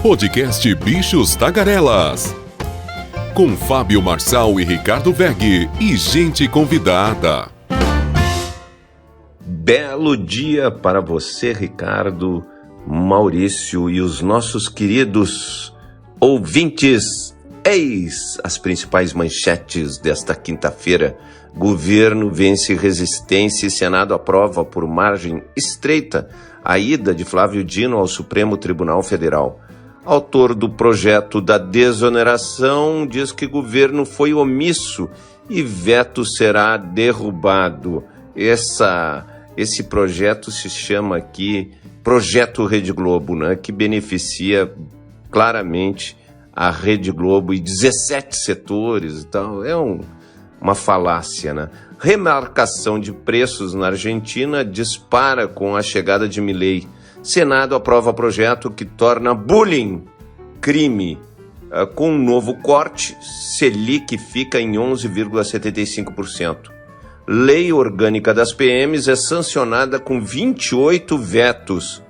Podcast Bichos Tagarelas. Com Fábio Marçal e Ricardo Weg e gente convidada. Belo dia para você, Ricardo, Maurício e os nossos queridos ouvintes. Eis as principais manchetes desta quinta-feira. Governo vence resistência e Senado aprova por margem estreita a ida de Flávio Dino ao Supremo Tribunal Federal. Autor do projeto da desoneração diz que governo foi omisso e veto será derrubado. Esse projeto se chama aqui Projeto Rede Globo, né, que beneficia claramente a Rede Globo e 17 setores e tal. É uma falácia, né? Remarcação de preços na Argentina dispara com a chegada de Milei. Senado aprova projeto que torna bullying crime. Com um novo corte, Selic fica em 11,75%. Lei orgânica das PMs é sancionada com 28 vetos.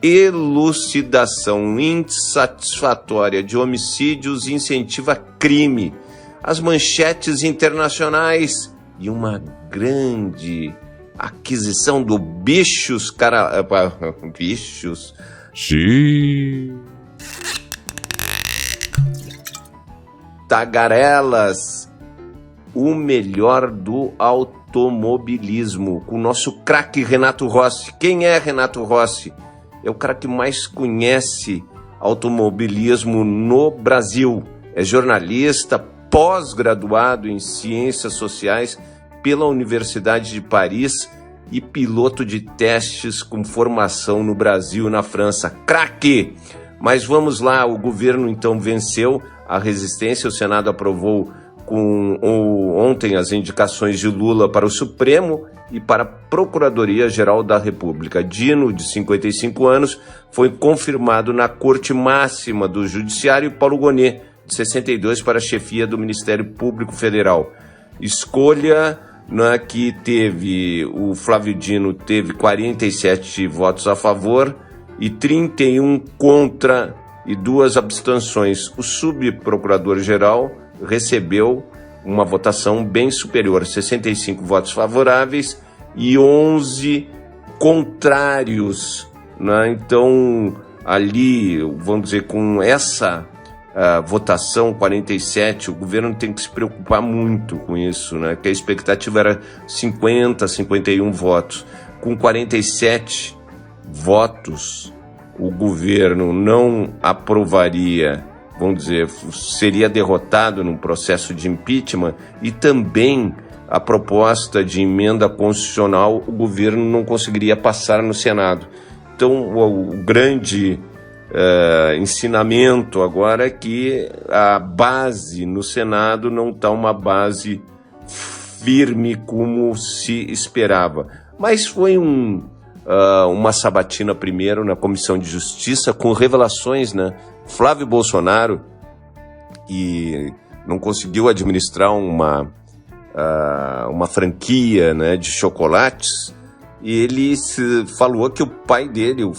Elucidação insatisfatória de homicídios incentiva crime. As manchetes internacionais e uma grande aquisição do Bichos Tagarelas, o melhor do automobilismo, com o nosso craque Renato Rossi. Quem é Renato Rossi? É o cara que mais conhece automobilismo no Brasil. É jornalista, pós-graduado em Ciências Sociais pela Universidade de Paris e piloto de testes com formação no Brasil e na França. Craque! Mas vamos lá, o governo então venceu a resistência, o Senado aprovou ontem as indicações de Lula para o Supremo e para a Procuradoria-Geral da República. Dino, de 55 anos, foi confirmado na Corte Máxima do Judiciário e Paulo Gonet, de 62, para a chefia do Ministério Público Federal. Escolha que teve, o Flávio Dino teve 47 votos a favor e 31 contra e 2 abstenções. O subprocurador-geral recebeu uma votação bem superior, 65 votos favoráveis e 11 contrários, né? Então, ali, vamos dizer, com essa votação 47, o governo tem que se preocupar muito com isso, né? Que a expectativa era 50, 51 votos. Com 47 votos, o governo não aprovaria, vamos dizer, seria derrotado num processo de impeachment, e também a proposta de emenda constitucional o governo não conseguiria passar no Senado. Então, o grande ensinamento agora é que a base no Senado não está uma base firme como se esperava. Mas foi uma sabatina primeiro na Comissão de Justiça com revelações, né? Flávio Bolsonaro, que não conseguiu administrar uma franquia, né, de chocolates, e ele falou que o pai dele, o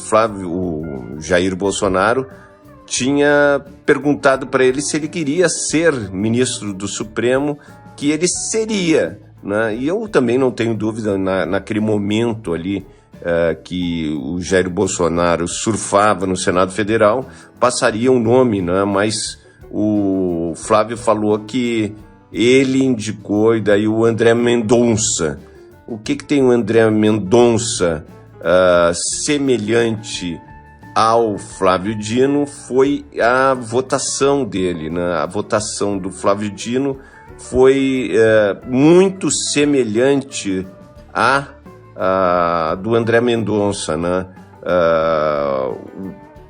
Jair Bolsonaro, tinha perguntado para ele se ele queria ser ministro do Supremo, que ele seria, né? E eu também não tenho dúvida, naquele momento ali, que o Jair Bolsonaro surfava no Senado Federal, passaria um nome, né? Mas o Flávio falou que ele indicou, e daí o André Mendonça. O que tem o André Mendonça semelhante ao Flávio Dino foi a votação dele, né? A votação do Flávio Dino foi muito semelhante à do André Mendonça, né?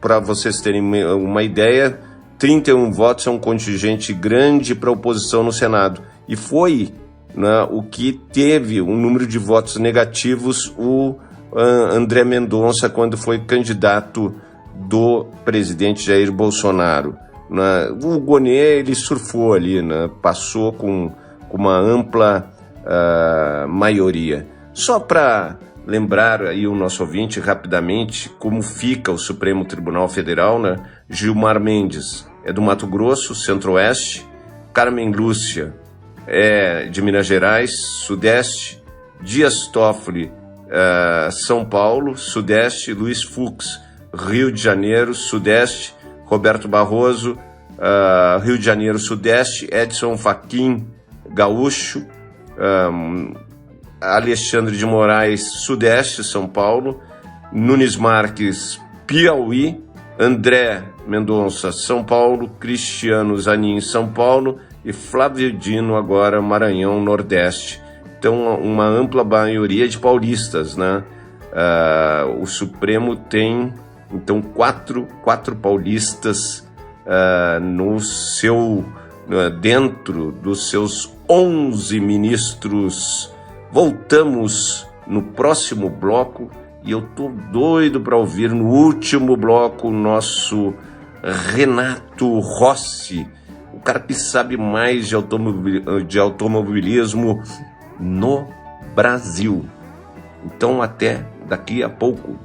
Para vocês terem uma ideia, 31 votos é um contingente grande para a oposição no Senado. E foi, né, o que teve um número de votos negativos o André Mendonça quando foi candidato do presidente Jair Bolsonaro, né? O Gonet, ele surfou ali, né? Passou com uma ampla maioria. Só para lembrar aí o nosso ouvinte rapidamente como fica o Supremo Tribunal Federal, né? Gilmar Mendes é do Mato Grosso, Centro-Oeste. Carmen Lúcia é de Minas Gerais, Sudeste. Dias Toffoli, São Paulo, Sudeste. Luiz Fux, Rio de Janeiro, Sudeste. Roberto Barroso, Rio de Janeiro, Sudeste. Edson Fachin, Gaúcho. Alexandre de Moraes, Sudeste, São Paulo. Nunes Marques, Piauí. André Mendonça, São Paulo. Cristiano Zanin, São Paulo. E Flávio Dino, agora Maranhão, Nordeste. Então, uma ampla maioria de paulistas, né? O Supremo tem, então, quatro paulistas dentro dos seus 11 ministros. Voltamos no próximo bloco e eu tô doido para ouvir no último bloco o nosso Renato Rossi, o cara que sabe mais de automobilismo no Brasil. Então até daqui a pouco.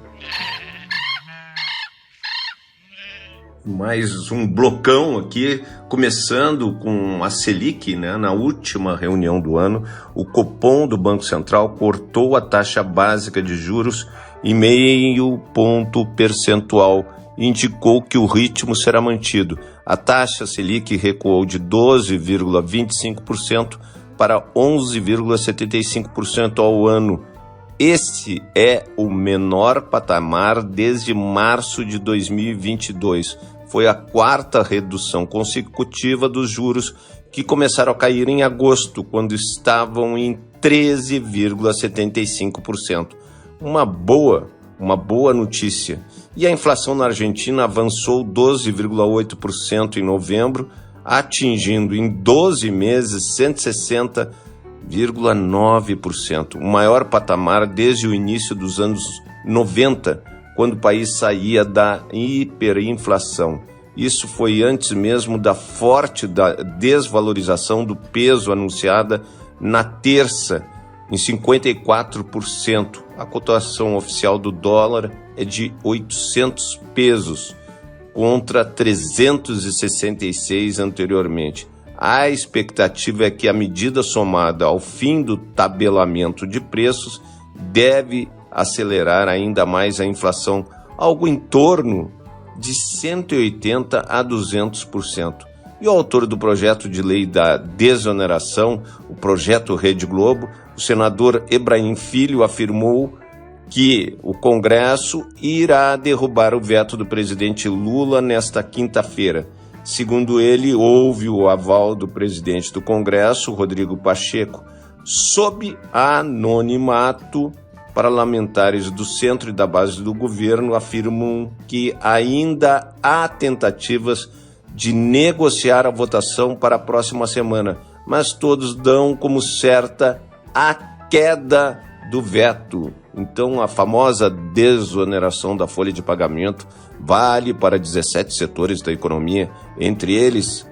Mais um blocão aqui, começando com a Selic, né? Na última reunião do ano, o Copom do Banco Central cortou a taxa básica de juros em 0,5 ponto percentual e indicou que o ritmo será mantido. A taxa Selic recuou de 12,25% para 11,75% ao ano. Esse é o menor patamar desde março de 2022. Foi a quarta redução consecutiva dos juros, que começaram a cair em agosto, quando estavam em 13,75%. Uma boa notícia. E a inflação na Argentina avançou 12,8% em novembro, atingindo em 12 meses 160,9%, o maior patamar desde o início dos anos 90, quando o país saía da hiperinflação. Isso foi antes mesmo da forte desvalorização do peso anunciada na terça, em 54%. A cotação oficial do dólar é de 800 pesos, contra 366 anteriormente. A expectativa é que a medida somada ao fim do tabelamento de preços deve acelerar ainda mais a inflação, algo em torno de 180% a 200%. E o autor do projeto de lei da desoneração, o projeto Rede Globo, o senador Ebrahim Filho, afirmou que o Congresso irá derrubar o veto do presidente Lula nesta quinta-feira. Segundo ele, houve o aval do presidente do Congresso, Rodrigo Pacheco. Sob anonimato, parlamentares do centro e da base do governo afirmam que ainda há tentativas de negociar a votação para a próxima semana, mas todos dão como certa a queda do veto. Então, a famosa desoneração da folha de pagamento vale para 17 setores da economia, entre eles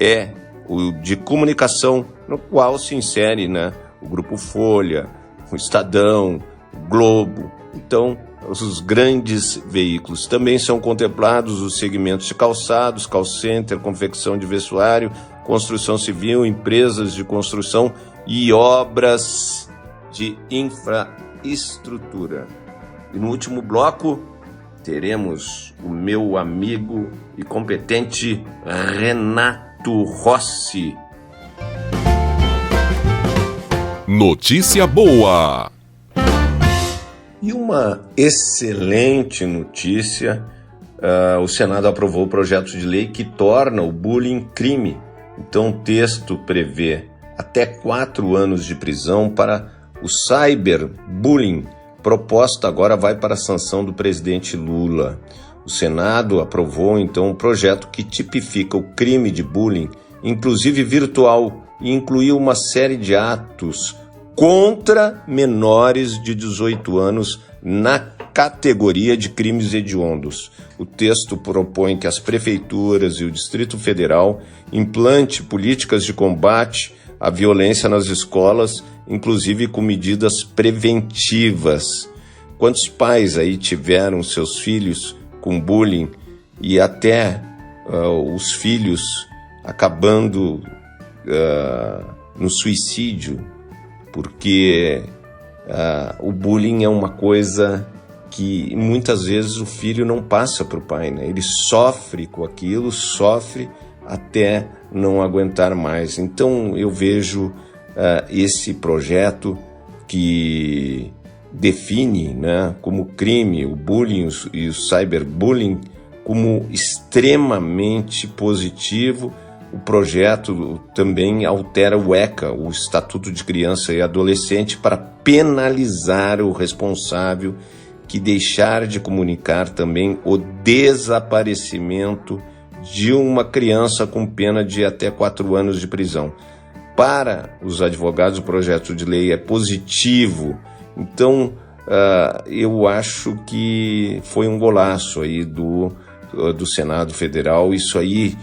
é o de comunicação, no qual se insere, né, o Grupo Folha, o Estadão, o Globo. Então, os grandes veículos. Também são contemplados os segmentos de calçados, call center, confecção de vestuário, construção civil, empresas de construção e obras de infraestrutura. E no último bloco, teremos o meu amigo e competente Renato Rossi. Notícia boa! E uma excelente notícia, o Senado aprovou o projeto de lei que torna o bullying crime. Então o texto prevê até 4 anos de prisão para o cyberbullying. Proposta agora vai para a sanção do presidente Lula. O Senado aprovou então um projeto que tipifica o crime de bullying, inclusive virtual, e incluiu uma série de atos contra menores de 18 anos na categoria de crimes hediondos. O texto propõe que as prefeituras e o Distrito Federal implante políticas de combate à violência nas escolas inclusive com medidas preventivas. Quantos pais aí tiveram seus filhos com bullying e até os filhos acabando no suicídio, porque o bullying é uma coisa que muitas vezes o filho não passa para o pai, né? Ele sofre com aquilo, sofre até não aguentar mais. Então eu vejo esse projeto que define, né, como crime o bullying e o cyberbullying como extremamente positivo. O projeto também altera o ECA, o Estatuto de Criança e Adolescente, para penalizar o responsável que deixar de comunicar também o desaparecimento de uma criança com pena de até 4 anos de prisão. Para os advogados, o projeto de lei é positivo. Então, eu acho que foi um golaço aí do Senado Federal. Isso aí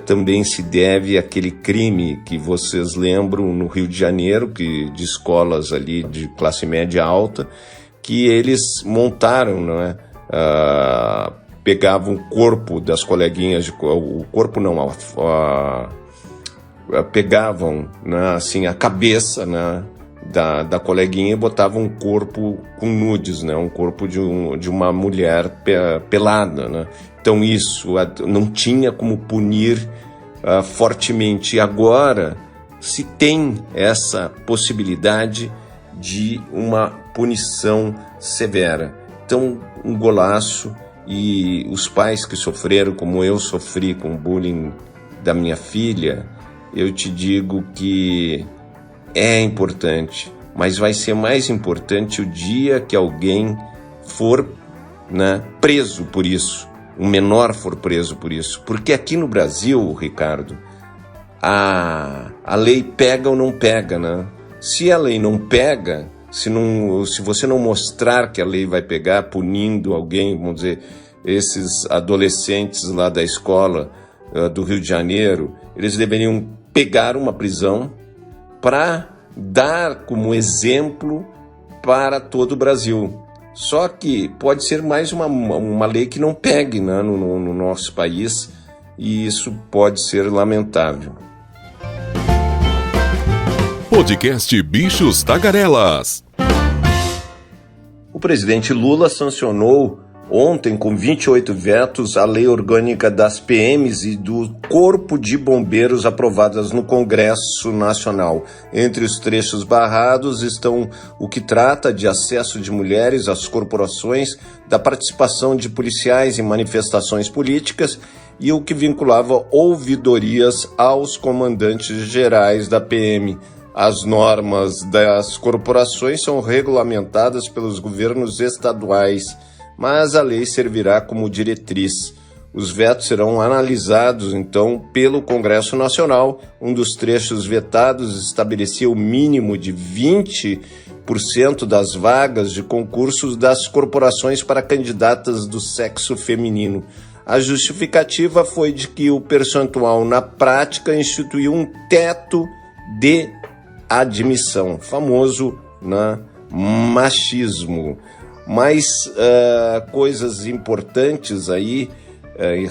também se deve àquele crime que vocês lembram no Rio de Janeiro, de escolas ali de classe média alta, que eles montaram, não é? Pegavam o corpo das coleguinhas, o corpo não, pegavam, né, assim, a cabeça, né, da coleguinha e botavam um corpo com nudes, né, um corpo de uma mulher pelada, né? Então isso não tinha como punir fortemente. Agora se tem essa possibilidade de uma punição severa. Então, um golaço. E os pais que sofreram, como eu sofri com o bullying da minha filha, eu te digo que é importante, mas vai ser mais importante o dia que alguém for, né, preso por isso, um menor for preso por isso. Porque aqui no Brasil, Ricardo, a lei pega ou não pega, né? Se a lei não pega, se você não mostrar que a lei vai pegar punindo alguém, vamos dizer, esses adolescentes lá da escola do Rio de Janeiro, eles deveriam pegar uma prisão para dar como exemplo para todo o Brasil. Só que pode ser mais uma lei que não pegue, né, no nosso país, e isso pode ser lamentável. Podcast Bichos Tagarelas. O presidente Lula sancionou ontem, com 28 vetos, a lei orgânica das PMs e do Corpo de Bombeiros aprovadas no Congresso Nacional. Entre os trechos barrados estão o que trata de acesso de mulheres às corporações, da participação de policiais em manifestações políticas e o que vinculava ouvidorias aos comandantes gerais da PM. As normas das corporações são regulamentadas pelos governos estaduais, mas a lei servirá como diretriz. Os vetos serão analisados, então, pelo Congresso Nacional. Um dos trechos vetados estabelecia o mínimo de 20% das vagas de concursos das corporações para candidatas do sexo feminino. A justificativa foi de que o percentual, na prática, instituiu um teto de admissão, famoso, né, machismo. Mas coisas importantes aí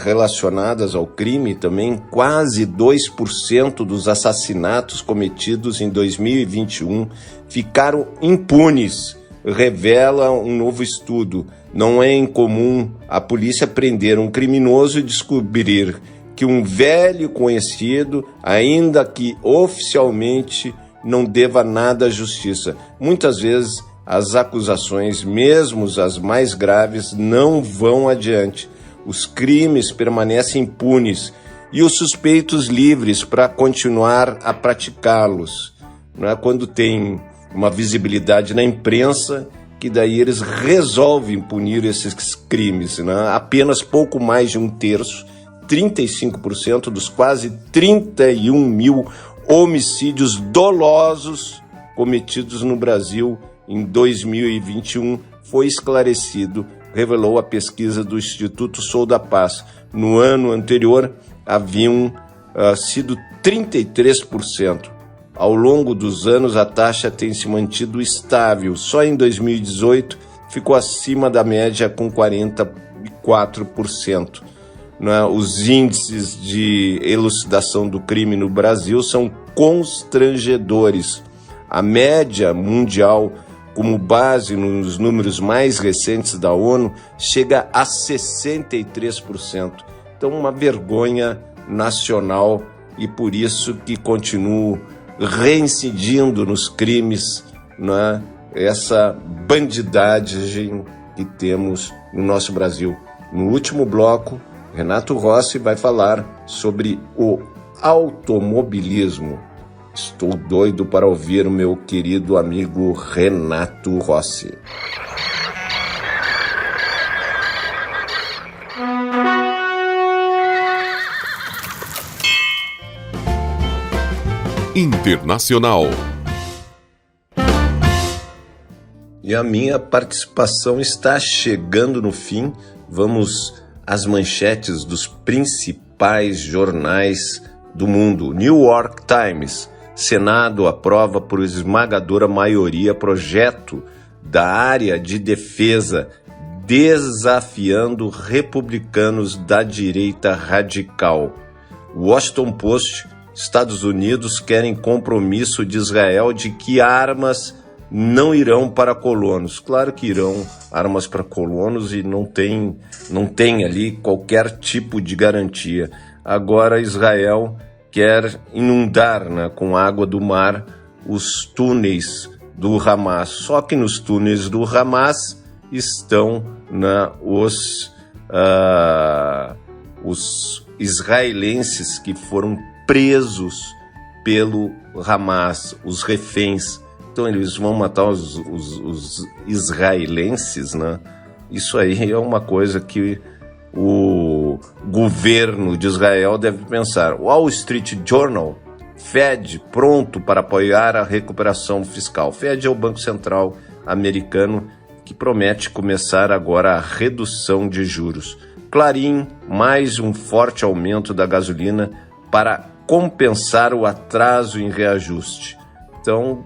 relacionadas ao crime também: quase 2% dos assassinatos cometidos em 2021 ficaram impunes, revela um novo estudo. Não é incomum a polícia prender um criminoso e descobrir que um velho conhecido, ainda que oficialmente não deva nada à justiça. Muitas vezes as acusações, mesmo as mais graves, não vão adiante. Os crimes permanecem impunes e os suspeitos livres para continuar a praticá-los. Não é quando tem uma visibilidade na imprensa que daí eles resolvem punir esses crimes, né? Apenas pouco mais de um terço, 35% dos quase 31 mil homicídios dolosos cometidos no Brasil em 2021 foi esclarecido, revelou a pesquisa do Instituto Sou da Paz. No ano anterior, haviam sido 33%. Ao longo dos anos, a taxa tem se mantido estável. Só em 2018 ficou acima da média com 44%. Os índices de elucidação do crime no Brasil são constrangedores. A média mundial, como base nos números mais recentes da ONU, chega a 63%. Então, uma vergonha nacional, e por isso que continuo reincidindo nos crimes, essa bandidagem que temos no nosso Brasil. No último bloco, Renato Rossi vai falar sobre o automobilismo. Estou doido para ouvir o meu querido amigo Renato Rossi. Internacional. E a minha participação está chegando no fim. Vamos às manchetes dos principais jornais do mundo. New York Times. Senado aprova por esmagadora maioria projeto da área de defesa, desafiando republicanos da direita radical. Washington Post. Estados Unidos querem compromisso de Israel de que armas não irão para colonos. Claro que irão armas para colonos e não tem ali qualquer tipo de garantia. Agora Israel quer inundar com água do mar os túneis do Hamas. Só que nos túneis do Hamas estão os israelenses que foram presos pelo Hamas, os reféns. Então eles vão matar os israelenses, Isso aí é uma coisa que o governo de Israel deve pensar. Wall Street Journal, Fed pronto para apoiar a recuperação fiscal. Fed é o Banco Central americano que promete começar agora a redução de juros. Clarim, mais um forte aumento da gasolina para compensar o atraso em reajuste. Então,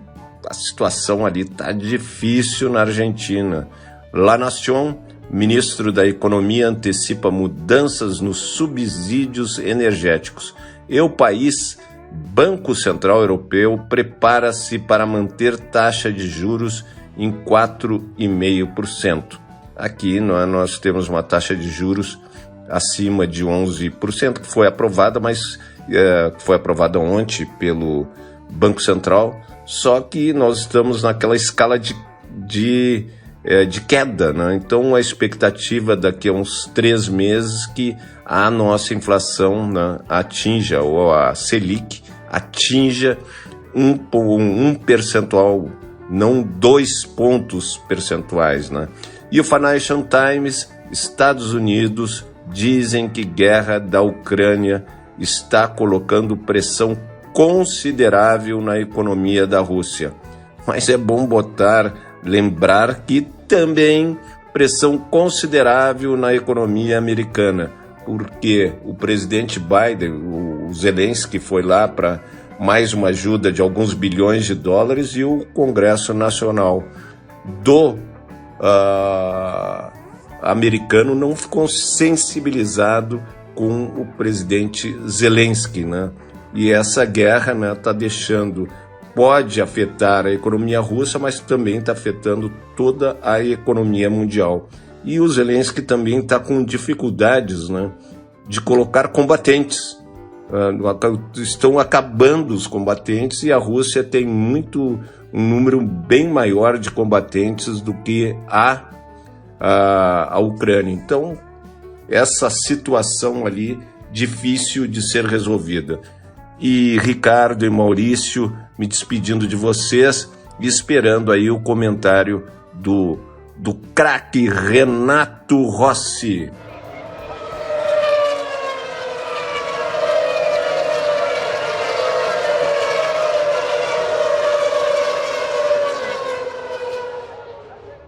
a situação ali está difícil na Argentina. La Nación, ministro da Economia antecipa mudanças nos subsídios energéticos. E o país, Banco Central Europeu, prepara-se para manter taxa de juros em 4,5%. Aqui nós temos uma taxa de juros acima de 11%, que foi aprovada, mas foi aprovada ontem pelo Banco Central, só que nós estamos naquela escala de queda, Então a expectativa daqui a uns 3 meses que a nossa inflação atinja, ou a Selic atinja um percentual, não 2 pontos percentuais, E o Financial Times, Estados Unidos dizem que guerra da Ucrânia está colocando pressão considerável na economia da Rússia. Mas é bom lembrar que também pressão considerável na economia americana, porque o presidente Biden, o Zelensky, foi lá para mais uma ajuda de alguns bilhões de dólares e o Congresso Nacional americano não ficou sensibilizado com o presidente Zelensky, E essa guerra pode afetar a economia russa, mas também está afetando toda a economia mundial. E o Zelensky também está com dificuldades, de colocar combatentes. Estão acabando os combatentes e a Rússia tem um número bem maior de combatentes do que a Ucrânia. Então, essa situação ali difícil de ser resolvida. E Ricardo e Maurício, me despedindo de vocês e esperando aí o comentário do craque Renato Rossi.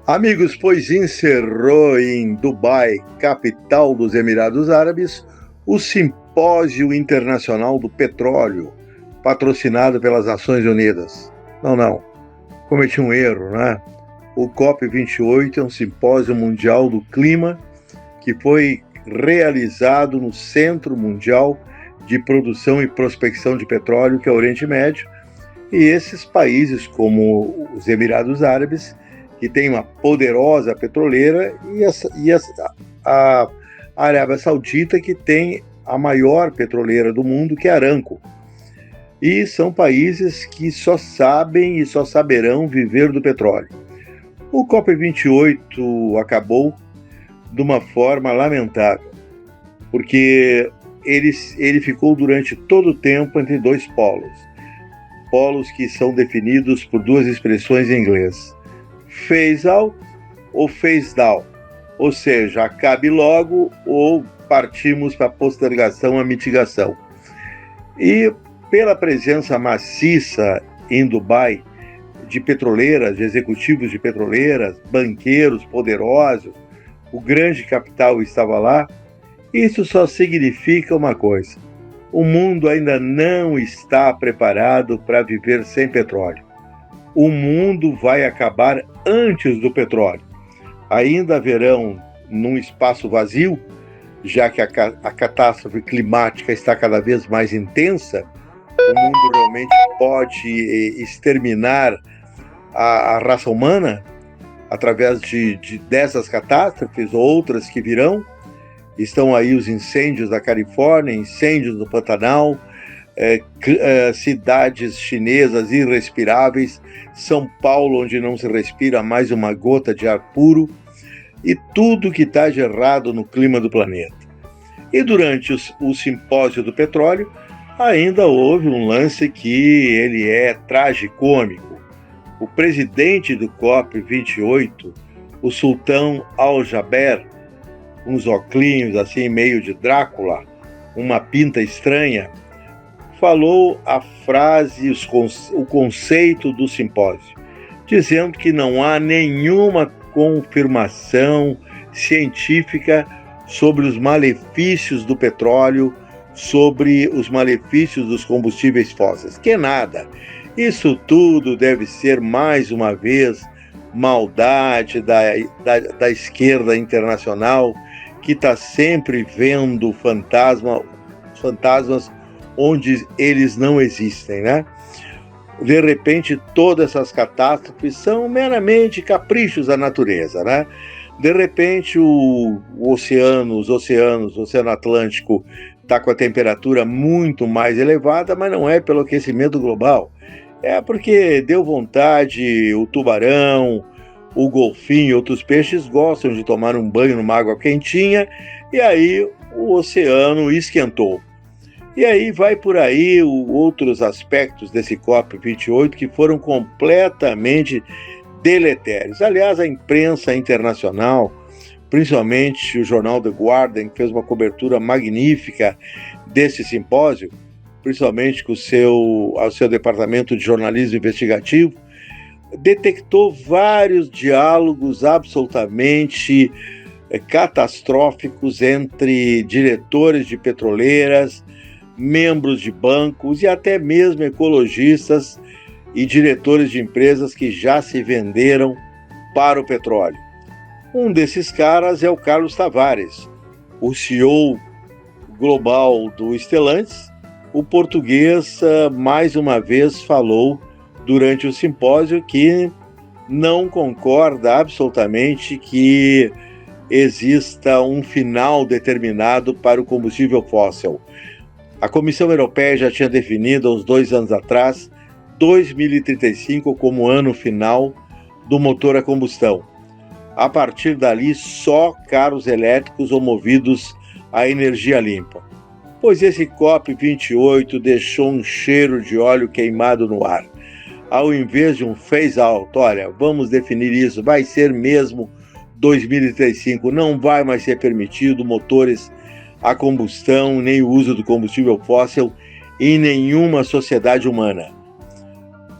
Amigos, pois encerrou em Dubai, capital dos Emirados Árabes, o Simpósio Internacional do Petróleo, patrocinado pelas Nações Unidas. Não. Cometi um erro, né? O COP28 é um simpósio mundial do clima que foi realizado no Centro Mundial de Produção e Prospecção de Petróleo, que é o Oriente Médio, e esses países como os Emirados Árabes, que tem uma poderosa petroleira, e a Arábia Saudita, que tem a maior petroleira do mundo, que é a Aramco. E são países que só sabem e só saberão viver do petróleo. O COP28 acabou de uma forma lamentável, porque ele ficou durante todo o tempo entre dois polos que são definidos por duas expressões em inglês: phase out ou phase down, ou seja, acabe logo ou partimos para a postergação, a mitigação. E pela presença maciça em Dubai de petroleiras, de executivos de petroleiras, banqueiros poderosos, o grande capital estava lá. Isso só significa uma coisa: o mundo ainda não está preparado para viver sem petróleo. O mundo vai acabar antes do petróleo. Ainda haverão, num espaço vazio, já que a catástrofe climática está cada vez mais intensa, o mundo realmente pode exterminar a raça humana através dessas catástrofes ou outras que virão. Estão aí os incêndios da Califórnia, incêndios do Pantanal, cidades chinesas irrespiráveis, São Paulo, onde não se respira mais uma gota de ar puro, e tudo que está de errado no clima do planeta. E durante o simpósio do petróleo, ainda houve um lance que ele é tragicômico. O presidente do COP28, o sultão Al-Jaber, uns óculos assim meio de Drácula, uma pinta estranha, falou a frase, o conceito do simpósio, dizendo que não há nenhuma confirmação científica sobre os malefícios do petróleo, sobre os malefícios dos combustíveis fósseis. Que nada. Isso tudo deve ser, mais uma vez, maldade da esquerda internacional, que está sempre vendo fantasmas onde eles não existem, né? De repente, todas essas catástrofes são meramente caprichos da natureza, né? De repente, o Oceano Atlântico está com a temperatura muito mais elevada, mas não é pelo aquecimento global. É porque deu vontade, o tubarão, o golfinho e outros peixes gostam de tomar um banho numa água quentinha, e aí o oceano esquentou. E aí vai por aí outros aspectos desse COP28 que foram completamente deletérios. Aliás, a imprensa internacional, principalmente o jornal The Guardian, que fez uma cobertura magnífica desse simpósio, principalmente com o seu departamento de jornalismo investigativo, detectou vários diálogos absolutamente catastróficos entre diretores de petroleiras, membros de bancos e até mesmo ecologistas e diretores de empresas que já se venderam para o petróleo. Um desses caras é o Carlos Tavares, o CEO global do Stellantis. O português, mais uma vez, falou durante o simpósio que não concorda absolutamente que exista um final determinado para o combustível fóssil. A Comissão Europeia já tinha definido, há uns 2 anos atrás, 2035 como ano final do motor a combustão. A partir dali, só carros elétricos ou movidos a energia limpa. Pois esse COP28 deixou um cheiro de óleo queimado no ar. Ao invés de um phase out, olha, vamos definir isso, vai ser mesmo 2035, não vai mais ser permitido motores a combustão, nem o uso do combustível fóssil em nenhuma sociedade humana.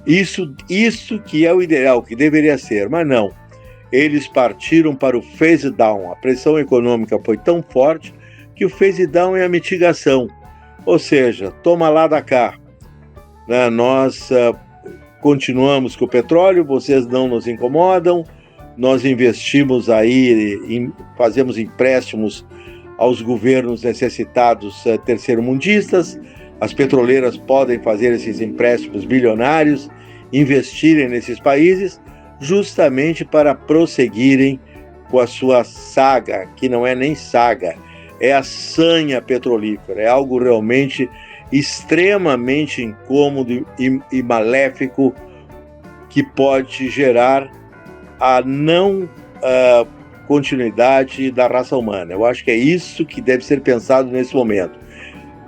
Isso que é o ideal, que deveria ser, mas não. Eles partiram para o phase down. A pressão econômica foi tão forte que o phase down é a mitigação. Ou seja, toma lá da cá. né? Nós continuamos com o petróleo, vocês não nos incomodam, nós investimos aí, fazemos empréstimos aos governos necessitados terceiro-mundistas, as petroleiras podem fazer esses empréstimos bilionários, investirem nesses países, justamente para prosseguirem com a sua saga, que não é nem saga, é a sanha petrolífera, é algo realmente extremamente incômodo e maléfico, que pode gerar a não continuidade da raça humana. Eu acho que é isso que deve ser pensado nesse momento.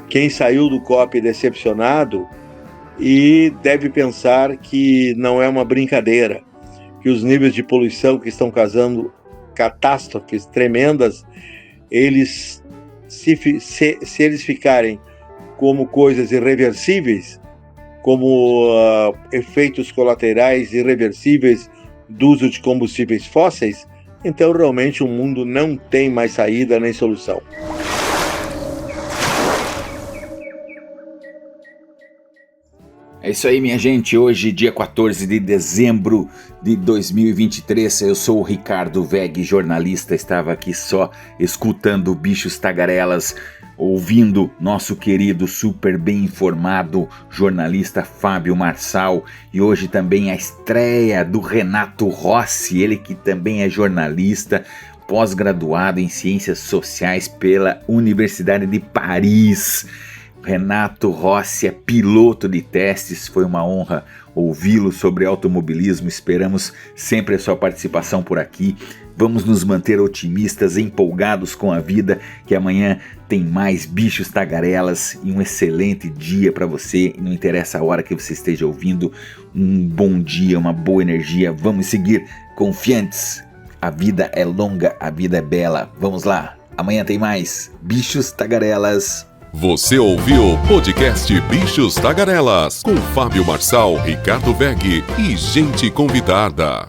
Quem saiu do COP decepcionado e deve pensar que não é uma brincadeira, que os níveis de poluição que estão causando catástrofes tremendas, eles, se eles ficarem como coisas irreversíveis, como efeitos colaterais irreversíveis do uso de combustíveis fósseis, então realmente o mundo não tem mais saída nem solução. É isso aí, minha gente. Hoje, dia 14 de dezembro de 2023, eu sou o Ricardo Weg, jornalista. Estava aqui só escutando Bichos Tagarelas, ouvindo nosso querido, super bem informado jornalista Fábio Marçal. E hoje também a estreia do Renato Rossi, ele que também é jornalista, pós-graduado em Ciências Sociais pela Universidade de Paris. Renato Rossi é piloto de testes, foi uma honra ouvi-lo sobre automobilismo, esperamos sempre a sua participação por aqui. Vamos nos manter otimistas, empolgados com a vida, que amanhã tem mais Bichos Tagarelas e um excelente dia para você, não interessa a hora que você esteja ouvindo, um bom dia, uma boa energia, vamos seguir confiantes, a vida é longa, a vida é bela, vamos lá, amanhã tem mais Bichos Tagarelas. Você ouviu o podcast Bichos Tagarelas, com Fábio Marçal, Ricardo Weg e gente convidada.